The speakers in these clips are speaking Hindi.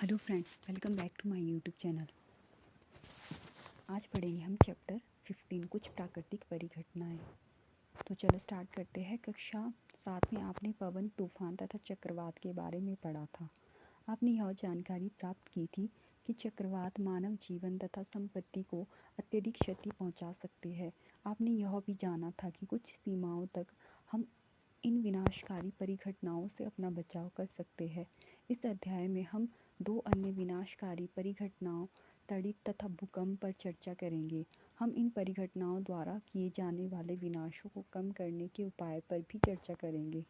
Hello friends, welcome back to my YouTube channel. आज पढ़ेंगे हम चैप्टर 15 कुछ प्राकृतिक परिघटनाएं। तो चलो स्टार्ट करते हैं। कक्षा 7 में आपने पवन, तूफान तथा चक्रवात के बारे में पढ़ा था। आपने यह जानकारी प्राप्त की थी कि चक्रवात मानव जीवन तथा संपत्ति को अत्यधिक क्षति पहुंचा सकते हैं। आपने यह भी जाना था कि कुछ सीमाओं तक हम इन विनाशकारी परिघटनाओं से अपना बचाव कर सकते हैं। इस अध्याय में हम दो अन्य विनाशकारी परिघटनाओं तड़ित तथा भूकंप पर चर्चा करेंगे। हम इन परिघटनाओं द्वारा किए जाने वाले विनाशों को कम करने के उपाय पर भी चर्चा करेंगे।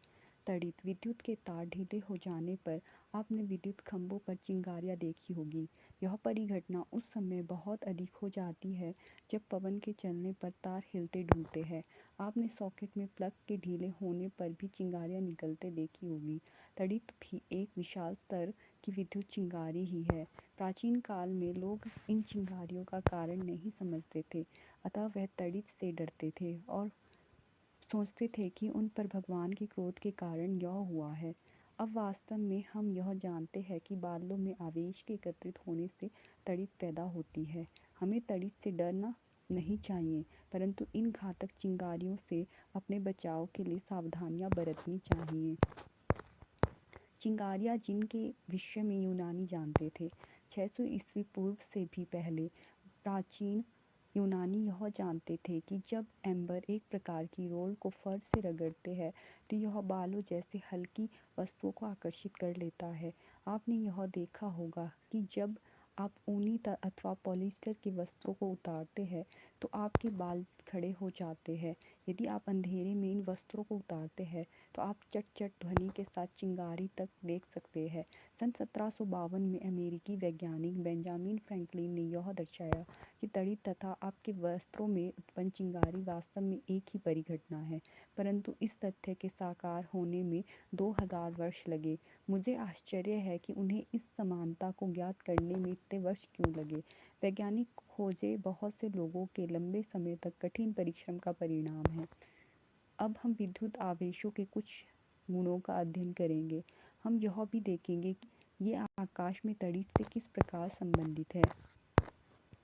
तड़ित विद्युत के तार ढीले हो जाने पर आपने विद्युत खंभों पर चिंगारियां देखी होगी। यह परिघटना उस समय बहुत अधिक हो जाती है जब पवन के चलने पर तार हिलते डुलते हैं। आपने सॉकेट में प्लग के ढीले होने पर भी चिंगारियां निकलते देखी होगी। तड़ित भी एक विशाल स्तर की विद्युत चिंगारी ही है। प्राचीन काल में लोग इन चिंगारियों का कारण नहीं समझते थे, अतः वह तड़ित से डरते थे और सोचते थे कि उन पर भगवान के क्रोध के कारण यह हुआ है। अब वास्तव में हम यह जानते हैं कि बादलों में आवेश के एकत्रित होने से तड़ित पैदा होती है। हमें तड़ित से डरना नहीं चाहिए, परंतु इन घातक चिंगारियों से अपने बचाव के लिए सावधानियां बरतनी चाहिए। चिंगारियां जिनके विषय में यूनानी जानते थे। 600 ईस्वी पूर्व से भी पहले प्राचीन यूनानी यह जानते थे कि जब एम्बर एक प्रकार की रोल को फर्श से रगड़ते हैं तो यह बालों जैसे हल्की वस्तुओं को आकर्षित कर लेता है। आपने यह देखा होगा कि जब आप ऊनी अथवा पॉलिस्टर की वस्त्रों को उतारते हैं तो आपके बाल खड़े हो जाते हैं। यदि आप अंधेरे में इन वस्त्रों को उतारते हैं तो आप चट चट ध्वनि के साथ चिंगारी तक देख सकते हैं। सन 1752 में अमेरिकी वैज्ञानिक बेंजामिन फ्रैंकलिन ने यह दर्शाया कि तड़ित तथा आपके वस्त्रों में उत्पन्न चिंगारी वास्तव में एक ही परिघटना है, परंतु इस तथ्य के साकार होने में 2000 वर्ष लगे। मुझे आश्चर्य है कि उन्हें इस समानता को ज्ञात करने में इतने वर्ष क्यों लगे। वैज्ञानिक खोजें बहुत से लोगों के लंबे समय तक कठिन परिश्रम का परिणाम है। अब हम विद्युत आवेशों के कुछ गुणों का अध्ययन करेंगे। हम यह भी देखेंगे कि ये आकाश में तड़ित से किस प्रकार संबंधित है।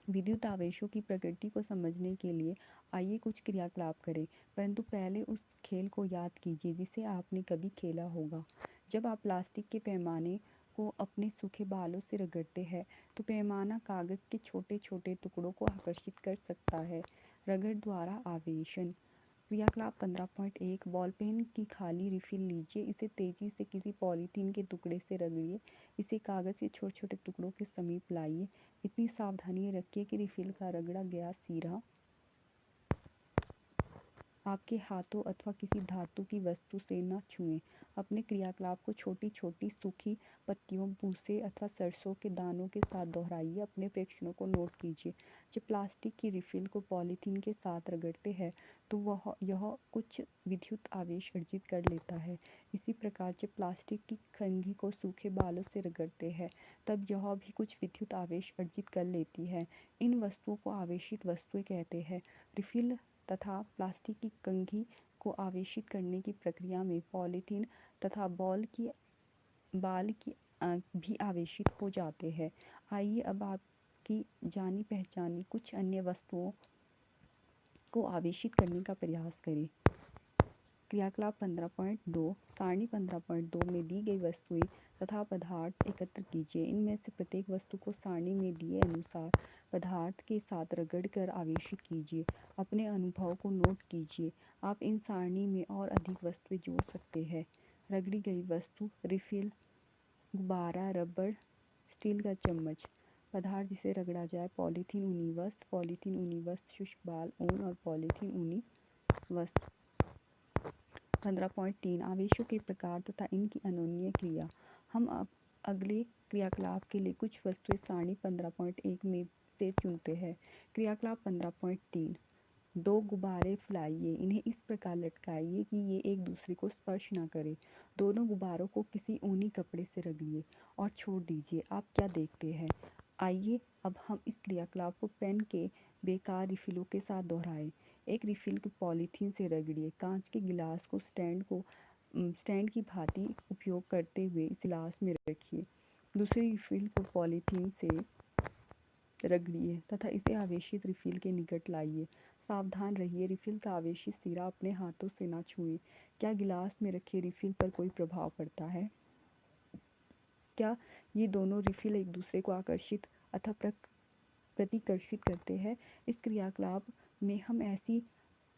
विद्युत आवेशों की प्रकृति को समझने के लिए आइए कुछ क्रियाकलाप करें, परंतु पहले उस खेल को याद कीजिए जिसे आपने कभी खेला होगा। जब आप प्लास्टिक के पैमाने को अपने सूखे बालों से रगड़ते हैं तो पैमाना कागज के छोटे छोटे टुकड़ों को आकर्षित कर सकता है। रगड़ द्वारा आवेशन। क्रियाकलाप 15.1 बॉल पेन की खाली रिफिल लीजिए, इसे तेजी से किसी पॉलीथीन के टुकड़े से रगड़िए, इसे कागज के छोटे छोटे टुकड़ों के समीप लाइए। इतनी सावधानी रखिए कि रिफिल का रगड़ा गया सिरा आपके हाथों अथवा किसी धातु की वस्तु से न छुएं। अपने क्रियाकलाप को छोटी छोटी सूखी पत्तियों, भूसे अथवा सरसों के दानों के साथ दोहराइए। अपने प्रेक्षणों को नोट कीजिए। जब प्लास्टिक की रिफिल को पॉलीथीन के साथ रगड़ते हैं तो यह कुछ विद्युत आवेश अर्जित कर लेता है। इसी प्रकार जब प्लास्टिक की कंघी को सूखे बालों से रगड़ते हैं तब यह भी कुछ विद्युत आवेश अर्जित कर लेती है। इन वस्तुओं को आवेशित वस्तुएं कहते हैं। रिफिल तथा प्लास्टिक की कंघी को आवेशित करने की प्रक्रिया में पॉलीथीन तथा बाल की भी आवेशित हो जाते हैं। आइए अब आपकी जानी पहचानी कुछ अन्य वस्तुओं को आवेशित करने का प्रयास करें। क्रियाकलाप 15.2 सारणी 15.2 में दी गई वस्तुएं तथा पदार्थ एकत्र कीजिए। इनमें से प्रत्येक वस्तु को सारणी में दिए अनुसार पदार्थ के साथ रगड़कर आवेशित कीजिए। अपने अनुभव को नोट कीजिए। आप इन सारणी में और अधिक वस्तुएं जोड़ सकते हैं। रगड़ी गई वस्तु, रिफिल, गुब्बारा, रबड़, स्टील का चम्मच। पदार्थ जिसे रगड़ा जाए, पॉलीथीन ऊनी वस्त्र, पॉलीथीन ऊनी वस्त्र, शुष्क बाल, ऊन और पॉलीथीन ऊनी वस्त्र। 15.3 आवेशों के प्रकार तथा इनकी अनोन्य क्रिया। हम अब अगले क्रियाकलाप के लिए कुछ वस्तुएं सारणी 15.1 में से चुनते हैं। क्रियाकलाप 15.3 दो गुब्बारे फुलाइए। इन्हें इस प्रकार लटकाइए कि ये एक दूसरे को स्पर्श न करें। दोनों गुब्बारों को किसी ऊनी कपड़े से रगड़िए और छोड़ दीजिए। आप क्या देखते हैं? आइए अब हम इस क्रियाकलाप को पेन के बेकार रिफिलों के साथ दोहराएं। एक रिफिल को पॉलीथीन से रगड़िए। कांच के गिलास को स्टैंड की भांति उपयोग करते हुए इस गिलास में रखिए। दूसरी रिफिल को पॉलीथीन से रगड़िए तथा इसे आवेशित रिफिल के निकट लाइए। सावधान रहिए, रिफिल का आवेशित सिरा अपने हाथों से न छुएं। क्या गिलास में रखे रिफिल पर कोई प्रभाव पड़ता है? क्या ये दोनों रिफिल एक दूसरे को आकर्षित अथवा प्रतिकर्षित करते हैं? इस क्रियाकलाप में हम ऐसी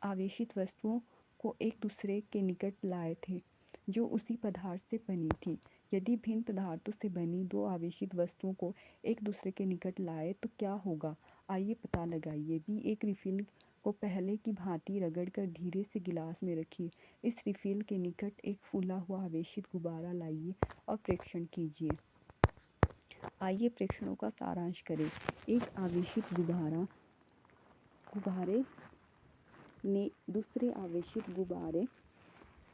आवेशित वस्तुओं को एक दूसरे के निकट लाए थे जो उसी पदार्थ से बनी थी। यदि भिन्न पदार्थों से बनी दो आवेशित वस्तुओं को एक दूसरे के निकट लाए तो क्या होगा? आइए पता लगाइए। भी एक रिफिल को पहले की भांति रगड़कर धीरे से गिलास में रखिए। इस रिफिल के निकट एक फूला हुआ आवेशित गुब्बारा लाइए और प्रेक्षण कीजिए। आइए प्रेक्षणों का सारांश करें। एक आवेशित गुब्बारे ने दूसरे आवेशित गुब्बारे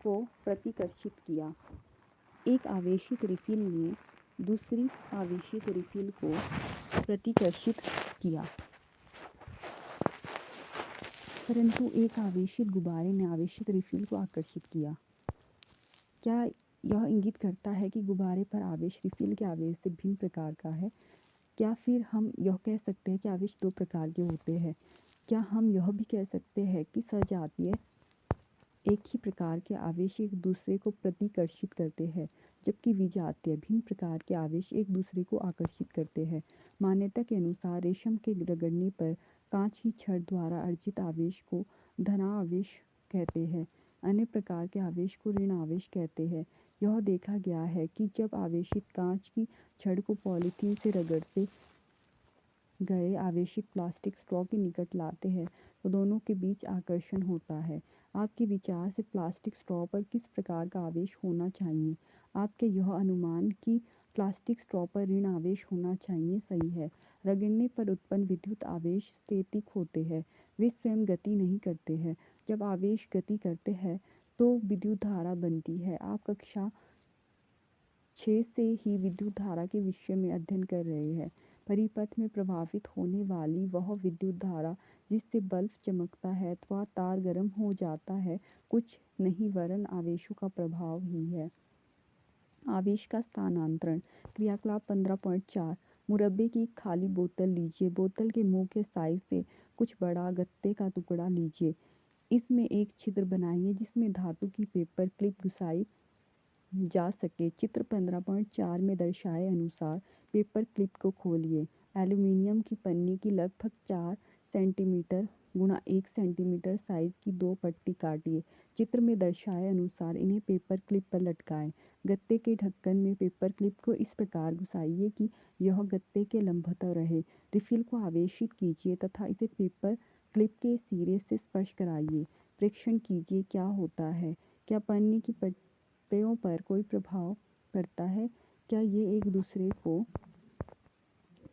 को प्रतिकर्षित किया। एक आवेशित रिफिल ने दूसरी आवेशित रिफिल को प्रतिकर्षित किया, परंतु एक आवेशित गुब्बारे ने आवेशित रिफिल को आकर्षित किया। क्या यह इंगित करता है कि गुब्बारे पर आवेश रिफिल के आवेश से भिन्न प्रकार का है? क्या फिर हम यह कह सकते हैं कि आवेश दो प्रकार के होते हैं? क्या हम यह भी कह सकते हैं कि सजातीय एक ही प्रकार के आवेश एक दूसरे को प्रतिकर्षित करते हैं, जबकि विजातीय भिन्न प्रकार के आवेश एक दूसरे को आकर्षित करते हैं? मान्यता के अनुसार रेशम के रगड़ने पर कांच की छड़ द्वारा अर्जित आवेश को धनावेश कहते हैं। अन्य प्रकार के आवेश को ऋण आवेश कहते हैं। यह देखा गया है कि जब आवेशित कांच की छड़ को पॉलीथीन से रगड़ते गए आवेशित प्लास्टिक स्ट्रॉ के निकट लाते हैं तो दोनों के बीच आकर्षण होता है। आपके विचार से प्लास्टिक स्ट्रॉ पर किस प्रकार का आवेश होना चाहिए? आपके यह अनुमान कि प्लास्टिक स्ट्रॉ पर ऋण आवेश होना चाहिए सही है। रगड़ने पर उत्पन्न विद्युत आवेश स्थैतिक होते हैं, वे स्वयं गति नहीं करते हैं। जब आवेश गति करते हैं तो विद्युत धारा बनती है। आप कक्षा 6 से ही विद्युत धारा के विषय में अध्ययन कर रहे हैं। परिपथ में प्रवाहित होने वाली वह विद्युत धारा जिससे बल्ब चमकता है अथवा तार गर्म हो जाता है कुछ नहीं वरन आवेशों का प्रभाव ही है। आवेश का स्थानांतरण। क्रियाकलाप 15.4। मुरब्बे की एक खाली बोतल लीजिए। बोतल के मुंह के साइज से कुछ बड़ा गत्ते का टुकड़ा लीजिए। इसमें एक छिद्र बनाइए जिसमें धातु की पेपर क्लिप घुसाई जा सके। चित्र 15.4 में दर्शाए अनुसार पेपर क्लिप को खोलिए। एल्यूमीनियम की पन्नी की लगभग 4 सेंटीमीटर गुणा 1 सेंटीमीटर साइज की दो पट्टी काटिए। चित्र में दर्शाए अनुसार इन्हें पेपर क्लिप पर लटकाएं। गत्ते के ढक्कन में पेपर क्लिप को इस प्रकार घुसाइए कि यह गत्ते के लंबवत रहे। रिफिल को आवेशित कीजिए तथा इसे पेपर क्लिप के सिरे से स्पर्श कराइए। प्रेक्षण कीजिए क्या होता है। क्या पन्नी की पट्टियों पर कोई प्रभाव पड़ता है? क्या ये एक दूसरे को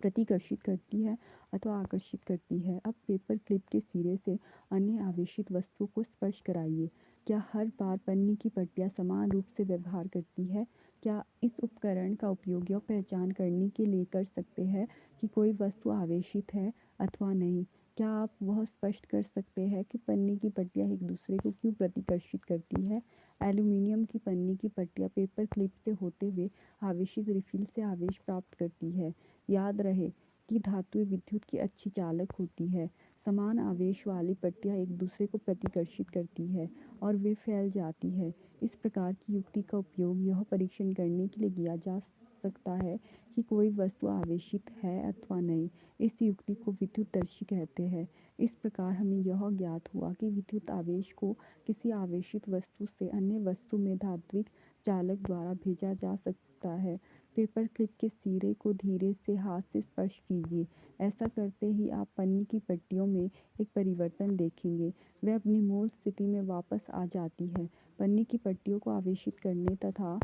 प्रतिकर्षित करती है अथवा आकर्षित करती है? अब पेपर क्लिप के सिरे से अन्य आवेशित वस्तुओं को स्पर्श कराइए। क्या हर बार पन्नी की पट्टियाँ समान रूप से व्यवहार करती है? क्या इस उपकरण का उपयोग यह पहचान करने के लिए कर सकते हैं कि कोई वस्तु आवेशित है अथवा नहीं? क्या आप वह स्पष्ट कर सकते हैं कि पन्नी की पट्टियाँ एक दूसरे को क्यों प्रतिकर्षित करती है? एल्यूमीनियम की पन्नी की पट्टियाँ पेपर क्लिप से होते हुए आवेशित रिफिल से आवेश प्राप्त करती है। याद रहे कि धातुएं विद्युत की अच्छी चालक होती है। समान आवेश वाली पट्टियाँ एक दूसरे को प्रतिकर्षित करती है और वे फैल जाती है। इस प्रकार की युक्ति का उपयोग यह परीक्षण करने के लिए किया जा सकता है कि कोई वस्तु आवेशित है अथवा नहीं। इस युक्ति को विद्युतदर्शी कहते हैं। इस प्रकार हमें यह ज्ञात हुआ कि विद्युत आवेश को किसी आवेशित वस्तु से अन्य वस्तु में धात्विक चालक द्वारा भेजा जा सकता है। पेपर क्लिप के सिरे को धीरे से हाथ से स्पर्श कीजिए। ऐसा करते ही आप पन्नी की पट्टियों में एक परिवर्तन देखेंगे। वह अपनी मूल स्थिति में वापस आ जाती है। पन्नी की पट्टियों को आवेशित करने तथा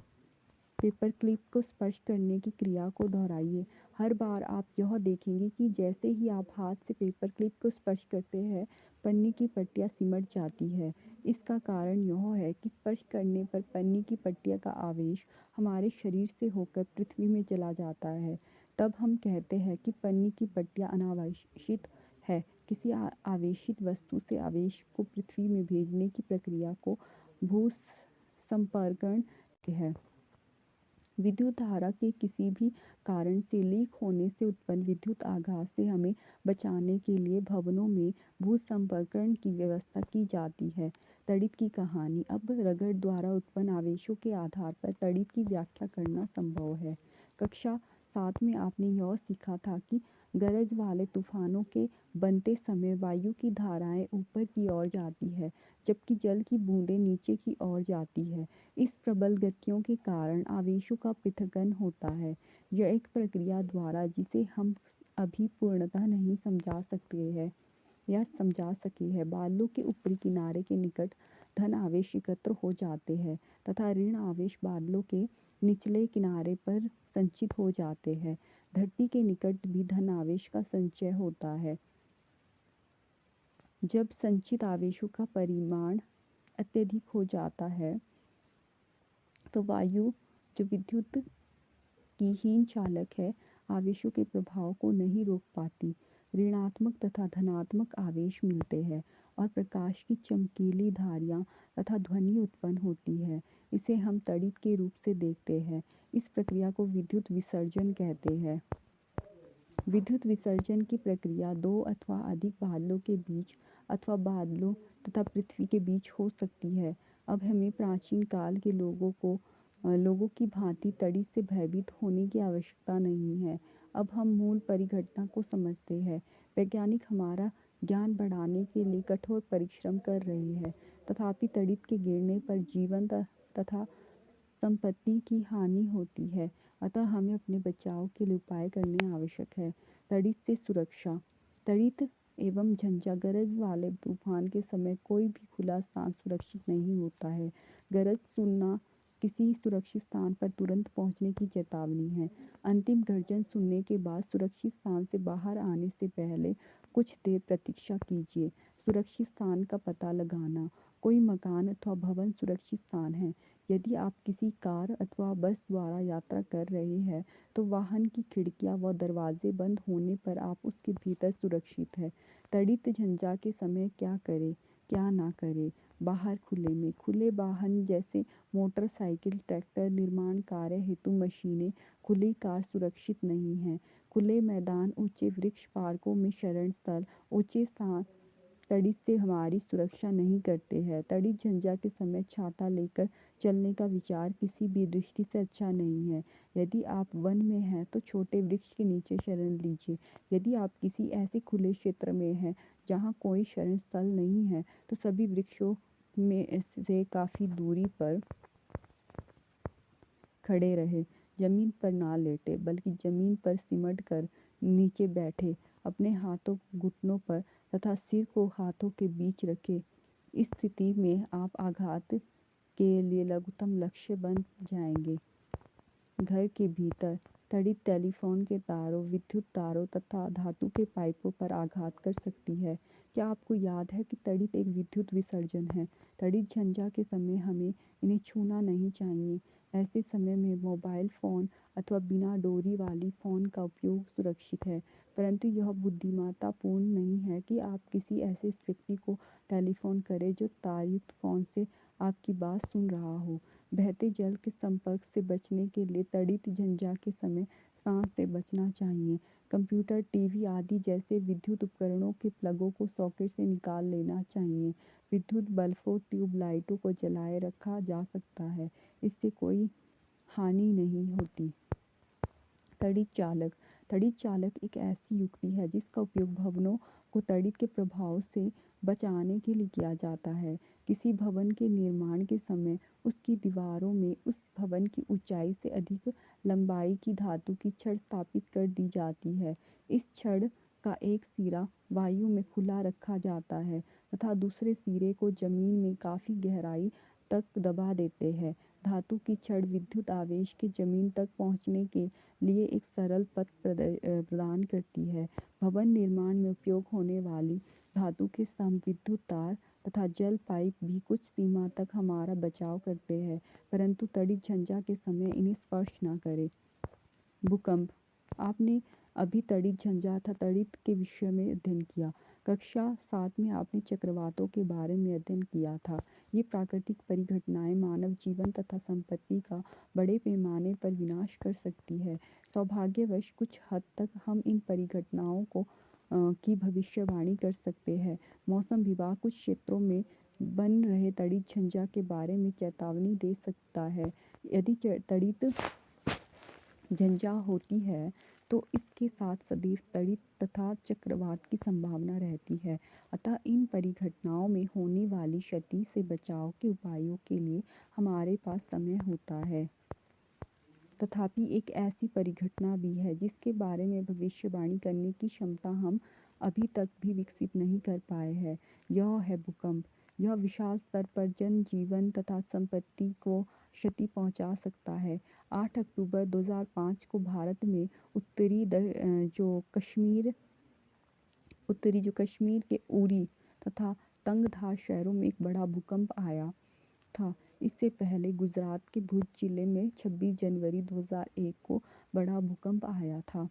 पेपर क्लिप को स्पर्श करने की क्रिया को दोहराइए। हर बार आप यह देखेंगे कि जैसे ही आप हाथ से पेपर क्लिप को स्पर्श करते हैं पन्नी की पट्टियाँ सिमट जाती है। इसका कारण यह है कि स्पर्श करने पर पन्नी की पट्टियाँ का आवेश हमारे शरीर से होकर पृथ्वी में चला जाता है। तब हम कहते हैं कि पन्नी की पट्टियाँ अनावेशित है। किसी आवेशित वस्तु से आवेश को पृथ्वी में भेजने की प्रक्रिया को भूसंपर्कण कहते हैं। विद्युत धारा के किसी भी कारण से लीक होने से उत्पन्न विद्युत आघात से हमें बचाने के लिए भवनों में भूसंपर्कण की व्यवस्था की जाती है। तड़ित की कहानी। अब रगड़ द्वारा उत्पन्न आवेशों के आधार पर तड़ित की व्याख्या करना संभव है। कक्षा 7 में आपने यह सीखा था कि गरज वाले तूफानों के बनते समय वायु की धाराएं ऊपर की ओर जाती है, जबकि जल की बूंदें नीचे की ओर जाती है। इस प्रबल गतियों के कारण आवेशों का पृथक्करण होता है। यह एक प्रक्रिया द्वारा जिसे हम अभी पूर्णतः नहीं समझा सके हैं। बादलों के ऊपरी किनारे के निकट धन आवेश एकत्र हो जाते हैं तथा ऋण आवेश बादलों के निचले किनारे पर संचित हो जाते हैं। धरती के निकट भी धन आवेश का संचय होता है। जब संचित आवेशों का परिमाण अत्यधिक हो जाता है तो वायु, जो विद्युत की हीन चालक है, आवेशों के प्रभाव को नहीं रोक पाती। ऋणात्मक तथा धनात्मक आवेश मिलते हैं और प्रकाश की चमकीली धारियाँ तथा ध्वनि उत्पन्न होती है। इसे हम तड़ित के रूप से देखते हैं। इस प्रक्रिया को विद्युत विसर्जन कहते हैं। विद्युत विसर्जन की प्रक्रिया दो अथवा अधिक बादलों के बीच अथवा बादलों तथा पृथ्वी के बीच हो सकती है। अब हमें प्राचीन काल के लोगों की भांति तड़ित से भयभीत होने की आवश्यकता नहीं है। अब हम मूल परिघटना को समझते हैं। वैज्ञानिक हमारा ज्ञान बढ़ाने के लिए कठोर परिश्रम कर रहे हैं, तथापि तड़ित के गिरने पर जीवन तथा संपत्ति की हानि होती है। अतः हमें अपने बचाव के लिए उपाय करने आवश्यक है। तड़ित से सुरक्षा। तड़ित एवं झंझा गरज वाले तूफान के समय कोई भी खुला स्थान सुरक्षित नहीं होता है। गरज सुनना किसी सुरक्षित स्थान पर तुरंत पहुंचने की चेतावनी है। अंतिम गर्जन सुनने के बाद सुरक्षित स्थान से बाहर आने से पहले कुछ देर प्रतीक्षा कीजिए। सुरक्षित स्थान का पता लगाना। कोई मकान अथवा भवन सुरक्षित स्थान है। यदि आप किसी कार अथवा बस द्वारा यात्रा कर रहे हैं तो वाहन की खिड़कियां व दरवाजे बंद होने पर आप उसके भीतर सुरक्षित हैं। तड़ित झंझा के समय क्या करें, क्या ना करें। बाहर खुले में। खुले वाहन जैसे मोटरसाइकिल, ट्रैक्टर, निर्माण कार्य हेतु मशीनें, खुली कार सुरक्षित नहीं है। खुले मैदान, ऊंचे वृक्ष, पार्कों में शरण स्थल, ऊंचे स्थान तड़ित से हमारी सुरक्षा नहीं करते हैं। तड़ित झंझा के समय छाता लेकर चलने का विचार किसी भी दृष्टि से अच्छा नहीं है। यदि आप वन में हैं तो छोटे वृक्ष के नीचे शरण लीजिए। यदि आप किसी ऐसे खुले क्षेत्र में हैं जहाँ कोई शरण स्थल नहीं है तो सभी वृक्षों में से काफ़ी दूरी पर खड़े रहे। जमीन पर ना लेटे बल्कि जमीन पर सिमट कर नीचे बैठे। अपने हाथों घुटनों पर तथा सिर को हाथों के बीच रखें। इस स्थिति में आप आघात के लिए लघुत्तम लक्ष्य बन जाएंगे। घर के भीतर तड़ित टेलीफोन के तारों, विद्युत तारों तथा धातु के पाइपों पर आघात कर सकती है। क्या आपको याद है कि तड़ित एक विद्युत विसर्जन है? तड़ित झंझा के समय हमें इन्हें छूना नहीं चाहिए। ऐसे समय में मोबाइल फ़ोन अथवा बिना डोरी वाली फ़ोन का उपयोग सुरक्षित है, परंतु यह बुद्धिमत्तापूर्ण नहीं है कि आप किसी ऐसे व्यक्ति को टेलीफोन करें जो तारयुक्त फ़ोन से आपकी बात सुन रहा हो। बहते जल के संपर्क से बचने के लिए तड़ित झंझा के समय सांस से बचना चाहिए। कंप्यूटर, टीवी आदि जैसे विद्युत उपकरणों के प्लगों को सॉकेट से निकाल लेना चाहिए। विद्युत बल्बों, ट्यूब लाइटों को जलाए रखा जा सकता है, इससे कोई हानि नहीं होती। तड़ित चालक। तड़ित चालक एक ऐसी युक्ति है जिसका उपयोग भवनों को तड़ित के प्रभाव से बचाने के लिए किया जाता है। किसी भवन के निर्माण के समय उसकी दीवारों में उस भवन की ऊंचाई से अधिक लंबाई की धातु की छड़ स्थापित कर दी जाती है। इस छड़ का एक सिरा वायु में खुला रखा जाता है तथा दूसरे सिरे को जमीन में काफ़ी गहराई तक दबा देते हैं। धातु की छड़ विद्युत आवेश के जमीन तक पहुंचने के लिए एक सरल पथ प्रदान करती है। भवन निर्माण में उपयोग होने वाली धातु के स्तंभ, विद्युत तार तथा जल पाइप भी कुछ सीमा तक हमारा बचाव करते हैं, परंतु तड़ित झंझा के समय इन्हें स्पर्श न करें। भूकंप। आपने अभी तड़ित झंझा तथा तड़ित के विषय में अध्ययन किया। कक्षा 7 में आपने चक्रवातों के बारे में अध्ययन किया था। ये प्राकृतिक परिघटनाएं मानव जीवन तथा संपत्ति का बड़े पैमाने पर विनाश कर सकती है। सौभाग्यवश कुछ हद तक हम इन परिघटनाओं की भविष्यवाणी कर सकते हैं। मौसम विभाग कुछ क्षेत्रों में बन रहे तड़ित झंझा के बारे में चेतावनी दे सकता है। यदि तड़ित झंझा होती है तो इसके साथ सदैव तड़ित तथा चक्रवात की संभावना रहती है। अतः इन परिघटनाओं में होने वाली क्षति से बचाव के उपायों के लिए हमारे पास समय होता है। तथापि एक ऐसी परिघटना भी है जिसके बारे में भविष्यवाणी करने की क्षमता हम अभी तक भी विकसित नहीं कर पाए हैं। यह है भूकंप। यह विशाल स्तर पर जनजीवन तथा संपत्ति को क्षति पहुंचा सकता है। 8 अक्टूबर 2005 को भारत में उत्तरी जो कश्मीर के उरी तथा तंगधार शहरों में एक बड़ा भूकंप आया था। इससे पहले गुजरात के भुज जिले में 26 जनवरी 2001 को बड़ा भूकंप आया था।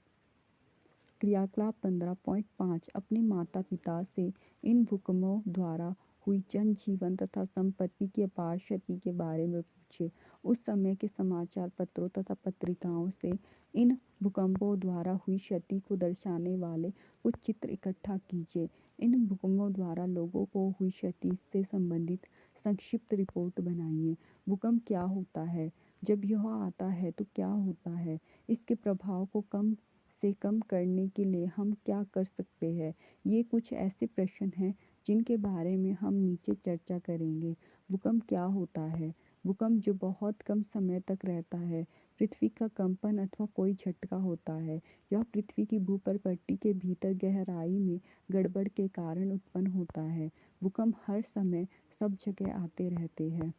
क्रियाकलाप 15.5 अपने माता पिता से इन भूकंपों द्वारा हुई जनजीवन तथा संपत्ति की अपार क्षति के बारे में पूछे। उस समय के समाचार पत्रों तथा पत्रिकाओं से इन भूकंपों द्वारा हुई क्षति को दर्शाने वाले कुछ चित्र इकट्ठा कीजिए। इन भूकंपों द्वारा लोगों को हुई क्षति से संबंधित संक्षिप्त रिपोर्ट बनाइए। भूकंप क्या होता है? जब यह आता है तो क्या होता है? इसके प्रभाव को कम से कम करने के लिए हम क्या कर सकते हैं? ये कुछ ऐसे प्रश्न हैं जिनके बारे में हम नीचे चर्चा करेंगे। भूकंप क्या होता है? भूकंप जो बहुत कम समय तक रहता है। पृथ्वी का कंपन अथवा कोई झटका होता है। यह पृथ्वी की भूपर्पट्टी के भीतर गहराई में गड़बड़ के कारण उत्पन्न होता है। भूकंप हर समय सब जगह आते रहते हैं।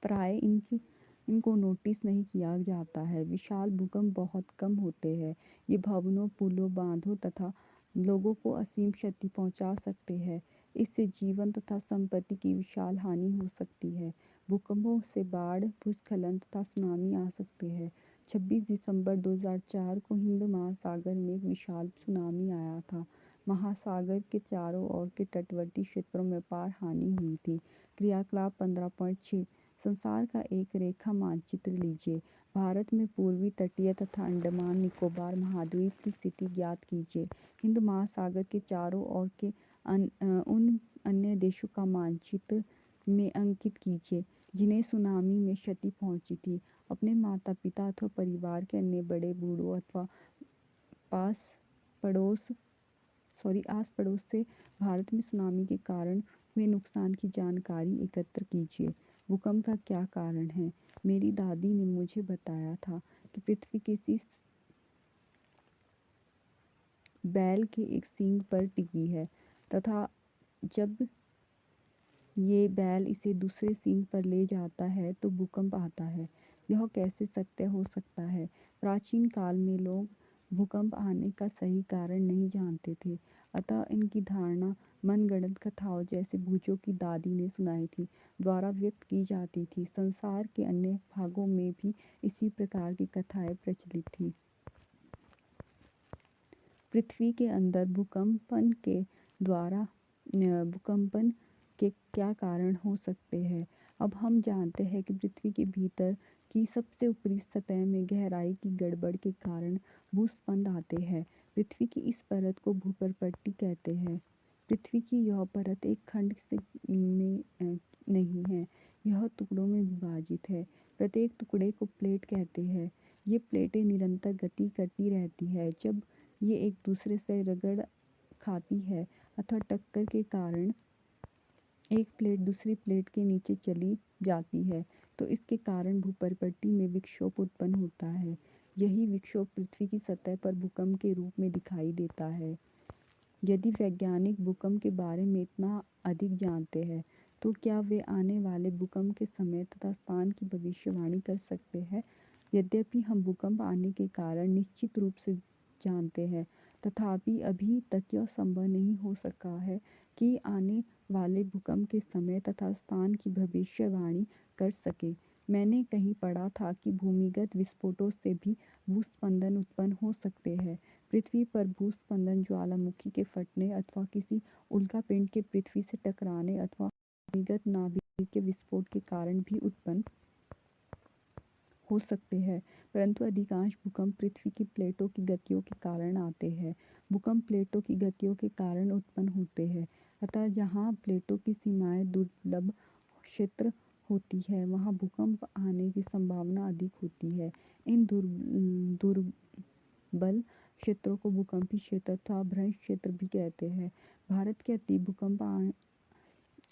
प्राय इनको नोटिस नहीं किया जाता है। विशाल भूकंप बहुत कम होते हैं। ये भवनों, पुलों, बांधों तथा लोगों को असीम क्षति पहुंचा सकते हैं। इससे जीवन तथा संपत्ति की विशाल हानि हो सकती है। भूकंपों से बाढ़, भूस्खलन तथा सुनामी आ सकते हैं। 26 दिसंबर 2004 को हिंद महासागर में एक विशाल सुनामी आया था। महासागर के चारों ओर के तटवर्ती क्षेत्रों में अपार हानि हुई थी। क्रियाकलाप 15.6 संसार का एक रेखा मानचित्र लीजिए। भारत में पूर्वी तटीय तथा अंडमान निकोबार महाद्वीप की स्थिति ज्ञात कीजिए। हिंद महासागर के चारों ओर के उन अन्य देशों का मानचित्र में अंकित कीजिए जिन्हें सुनामी में क्षति पहुंची थी। अपने माता पिता अथवा परिवार के अन्य बड़े बूढ़ों अथवा आस पड़ोस से भारत में सुनामी के कारण हुए नुकसान की जानकारी एकत्र कीजिए। भूकंप का क्या कारण है? मेरी दादी ने मुझे बताया था कि पृथ्वी किसी बैल के एक सींग पर टिकी है तथा जब ये बैल इसे दूसरे सींग पर ले जाता है तो भूकंप आता है। यह कैसे सत्य हो सकता है? प्राचीन काल में लोग भूकंप आने का सही कारण नहीं जानते थे, अतः इनकी धारणा मनगढ़ंत कथाओं जैसे भूजों की दादी ने सुनाई थी द्वारा व्यक्त की जाती थी। संसार के अन्य भागों में भी इसी प्रकार की कथाएं प्रचलित थी। पृथ्वी के अंदर भूकंपन के क्या कारण हो सकते हैं? अब हम जानते हैं कि पृथ्वी के भीतर की सबसे ऊपरी सतह में गहराई की गड़बड़ के कारण भूस्पंद आते हैं। पृथ्वी की इस परत को भूपर्पट्टी कहते हैं। पृथ्वी की यह परत एक खंड में नहीं है, यह टुकड़ों में विभाजित है। प्रत्येक टुकड़े को प्लेट कहते हैं। ये प्लेटें निरंतर गति करती रहती है। जब ये एक दूसरे से रगड़ खाती है अथवा टक्कर के कारण एक प्लेट दूसरी प्लेट के नीचे चली जाती है तो इसके कारण भूपर्पट्टी में विक्षोभ उत्पन्न होता है। यही विक्षोभ पृथ्वी की सतह पर भूकंप के रूप में दिखाई देता है। यदि वैज्ञानिक भूकंप के बारे में इतना अधिक जानते हैं तो क्या वे आने वाले भूकंप के समय तथा स्थान की भविष्यवाणी कर सकते हैं? यद्यपि हम भूकंप आने के कारण निश्चित रूप से जानते हैं, तथापि अभी तक यह संभव नहीं हो सका है कि आने वाले भूकंप के समय तथा स्थान की भविष्यवाणी कर सके। मैंने कहीं पढ़ा था कि भूमिगत विस्फोटों से भी भूस्पंदन उत्पन्न हो सकते हैं। पृथ्वी पर भूस्पंदन ज्वालामुखी के फटने अथवा किसी उल्कापिंड के पृथ्वी से टकराने अथवा भूमिगत नाभिक के विस्फोट के कारण भी उत्पन्न हो सकते हैं, परंतु अधिकांश भूकंप पृथ्वी की प्लेटों की गतियों के कारण आते हैं। भूकंप प्लेटों की गतियों के कारण उत्पन्न होते हैं, अतः जहाँ प्लेटों की सीमाएं दुर्लभ क्षेत्र होती है वहाँ भूकंप आने की संभावना अधिक होती है। इन दुर्बल क्षेत्रों को भूकंपीय क्षेत्र अथवा भ्रंश क्षेत्र भी कहते हैं। भारत के अति भूकंप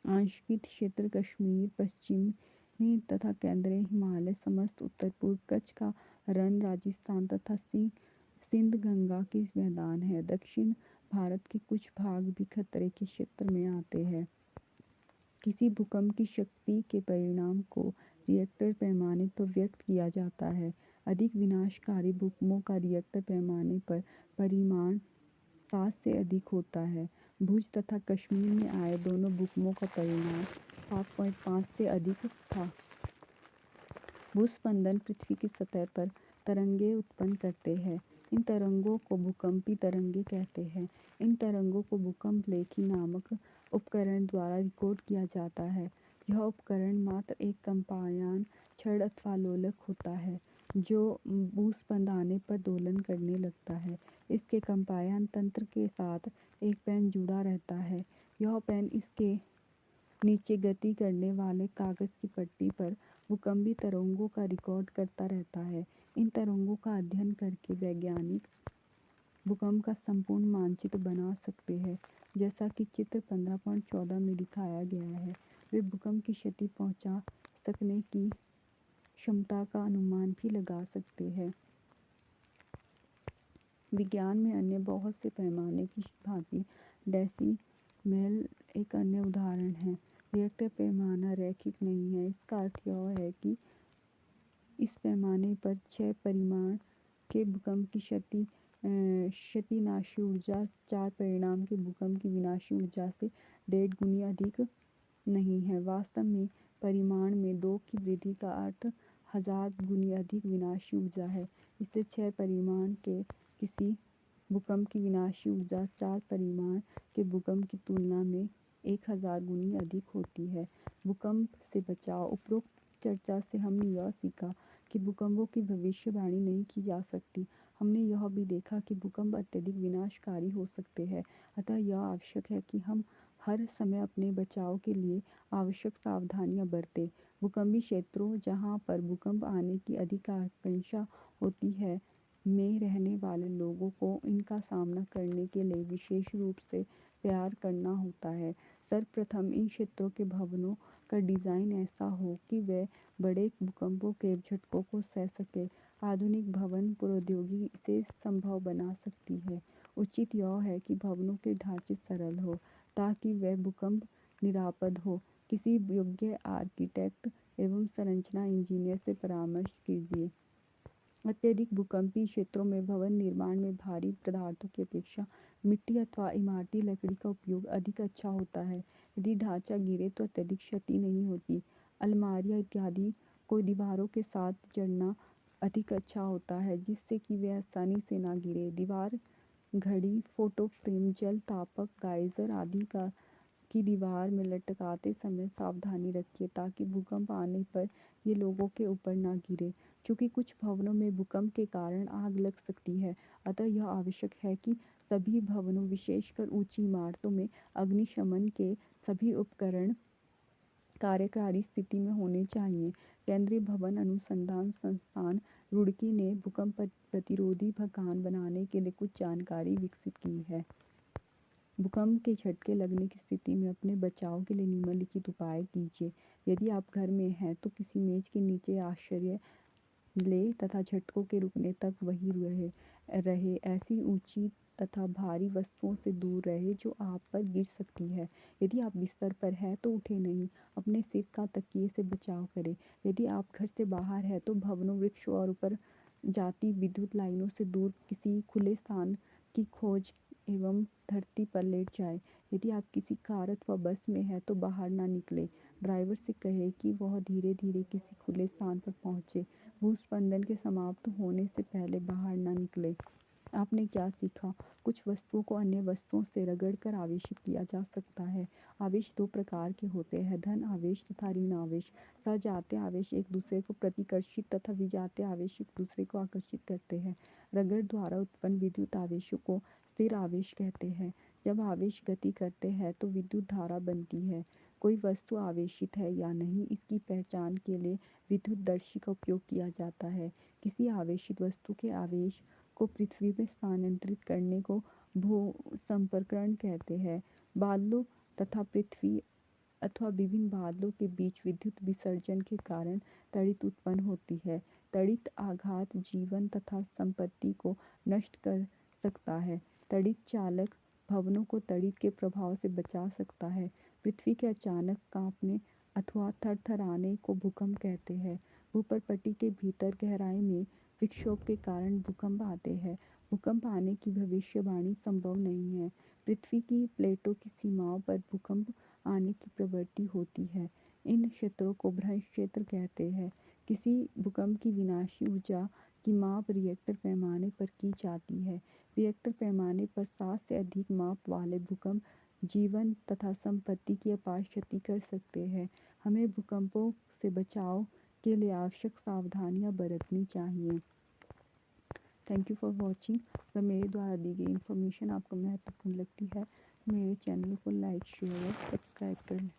आंशिक क्षेत्र कश्मीर, पश्चिमी तथा केंद्रीय हिमालय, समस्त उत्तर पूर्व, कच्छ का रण, राजस्थान तथा सिंध गंगा के मैदान है। दक्षिण भारत के कुछ भाग भी खतरे के क्षेत्र में आते हैं। किसी भूकंप की शक्ति के परिणाम को रिएक्टर पैमाने पर व्यक्त किया जाता है। अधिक विनाशकारी भूकंपों का रिएक्टर पैमाने पर परिमाण 7 से अधिक होता है। भुज तथा कश्मीर में आए दोनों भूकंपों का परिमाण 7.5 से अधिक था। भूस्पंदन पृथ्वी की सतह पर तरंगें उत्पन्न करते हैं। इन तरंगों को भूकंपीय तरंगें कहते हैं। इन तरंगों को भूकंप लेखी नामक उपकरण द्वारा रिकॉर्ड किया जाता है। यह उपकरण मात्र एक कंपायन छड़ अथवा लोलक होता है जो भूस्पंद आने पर दोलन करने लगता है। इसके कंपायन तंत्र के साथ एक पेन जुड़ा रहता है। यह पेन इसके नीचे गति करने वाले कागज की पट्टी पर भूकंपीय तरंगों का रिकॉर्ड करता रहता है। इन तरंगों का अध्ययन करके वैज्ञानिक भूकंप का संपूर्ण मानचित्र बना सकते हैं, जैसा कि चित्र 15.14 में दिखाया गया है। वे भूकंप की क्षति पहुंचा सकने की क्षमता का अनुमान भी लगा सकते हैं। विज्ञान में अन्य बहुत से पैमाने की भांति डेसिमल एक अन्य उदाहरण है। रिएक्टर पैमाना रैखिक नहीं है। इसका अर्थ यह है कि इस पैमाने पर 6 परिमाण के भूकंप की क्षतिनाशी ऊर्जा 4 परिमाण के भूकंप की विनाशी ऊर्जा से 1.5 गुनी अधिक नहीं है। वास्तव में परिमाण में 2 की वृद्धि का अर्थ 1000 गुनी अधिक विनाशी ऊर्जा है। इसलिए 6 परिमाण के किसी भूकंप की विनाशी ऊर्जा 4 परिमाण के भूकंप की तुलना में 1000 गुनी अधिक होती है। भूकंप से बचाव। उपरोक्त चर्चा से हमने यह सीखा कि भूकंपों की भविष्यवाणी नहीं की जा सकती। हमने यह भी देखा कि भूकंप अत्यधिक विनाशकारी हो सकते हैं, अतः यह आवश्यक है कि हम हर समय अपने बचाव के लिए आवश्यक सावधानियां बरतें। भूकंपीय क्षेत्रों जहां पर भूकंप आने की अधिक आशंका होती है में रहने वाले लोगों को इनका सामना करने के लिए विशेष रूप से तैयार करना होता है। सर्वप्रथम इन क्षेत्रों के भवनों का डिज़ाइन ऐसा हो कि वे बड़े भूकंपों के झटकों को सह सके। आधुनिक भवन प्रौद्योगिकी इसे संभव बना सकती है। उचित यह है कि भवनों के ढांचे सरल हो ताकि वे भूकंप निरापद हो। किसी योग्य आर्किटेक्ट एवं संरचना इंजीनियर से परामर्श कीजिए। अत्यधिक भूकंपीय क्षेत्रों में भवन निर्माण में भारी पदार्थों की अपेक्षा मिट्टी अथवा इमारती लकड़ी का उपयोग अधिक अच्छा होता है। यदि ढांचा गिरे तो अत्यधिक क्षति नहीं होती। अलमारियां इत्यादि को दीवारों के साथ जड़ना अधिक अच्छा होता है, जिससे कि वे आसानी से ना गिरे। दीवार, घड़ी, फोटो फ्रेम, जल तापक, गाइजर आदि की दीवार में लटकाते समय सावधानी रखिए ताकि भूकंप आने पर ये लोगों के ऊपर ना गिरे। चूँकि कुछ भवनों में भूकंप के कारण आग लग सकती है, अतः यह आवश्यक है कि सभी भवनों, विशेषकर ऊंची इमारतों में अग्निशमन के सभी उपकरण कार्यकारी स्थिति में होने चाहिए। केंद्रीय भवन अनुसंधान संस्थान रुड़की ने भूकंप प्रतिरोधी मकान बनाने के लिए कुछ जानकारी विकसित की है। भूकंप के झटके लगने की स्थिति में अपने बचाव के लिए निम्नलिखित उपाय कीजिए। यदि आप घर में हैं तो किसी मेज के नीचे आश्रय ले तथा झटकों के रुकने तक वहीं रहे। ऐसी ऊंची तथा भारी वस्तुओं से दूर रहे जो आप पर गिर सकती है। यदि आप बिस्तर पर हैं तो उठे नहीं, अपने सिर का तकिए से बचाव करें। यदि आप घर से बाहर हैं तो भवनों, वृक्षों और ऊपर जाती विद्युत लाइनों से दूर किसी खुले स्थान की खोज एवं धरती पर लेट जाएं। यदि आप किसी कार अथवा बस में हैं तो बाहर ना निकलें। ड्राइवर से कहें कि वह धीरे धीरे किसी खुले स्थान पर पहुंचे। भूस्पंदन के समाप्त होने से पहले बाहर न निकले। आपने क्या सीखा? कुछ वस्तुओं को अन्य वस्तुओं से रगड़कर आवेशित किया जा सकता है। आवेश दो प्रकार के होते हैं, धन आवेश तथा ऋण आवेश। सजातीय आवेश एक दूसरे को प्रतिकर्षित तथा विजातीय आवेश एक दूसरे को आकर्षित करते हैं। रगड़ द्वारा उत्पन्न विद्युत आवेशों को स्थिर आवेश कहते हैं। जब आवेश गति करते हैं तो विद्युत धारा बनती है। कोई वस्तु आवेशित है या नहीं, इसकी पहचान के लिए विद्युतदर्शी का उपयोग किया जाता है। किसी आवेशित वस्तु के आवेश को पृथ्वी में स्थानांतरित करने को भूसंपर्कण कहते हैं। बादलों तथा पृथ्वी अथवा विभिन्न बादलों के बीच विद्युत विसर्जन के कारण तड़ित उत्पन्न होती है। तड़ित आघात जीवन तथा संपत्ति को नष्ट कर सकता है। तड़ित चालक भवनों को तड़ित के प्रभाव से बचा सकता है। पृथ्वी के अचानक कांपने अथवा थरथराने को भूकंप कहते हैं। भूपर्पटी के भीतर गहराई में विक्षोभ के कारण भूकंप आते हैं। भूकंप आने की भविष्यवाणी संभव नहीं है। पृथ्वी की प्लेटों की सीमाओं पर भूकंप आने की प्रवृत्ति होती है। इन क्षेत्रों को भ्रंश क्षेत्र कहते हैं। किसी भूकंप की विनाशी ऊर्जा की माप रिएक्टर पैमाने पर की जाती है। रिएक्टर पैमाने पर 7 से अधिक माप वाले भूकंप जीवन तथा संपत्ति की अपार क्षति कर सकते हैं। हमें भूकंपों से बचाव के लिए आवश्यक सावधानियां बरतनी चाहिए। Thank you for watching. अगर मेरे द्वारा दी गई इन्फॉर्मेशन आपको महत्वपूर्ण लगती है तो मेरे चैनल को लाइक, शेयर और सब्सक्राइब कर लें।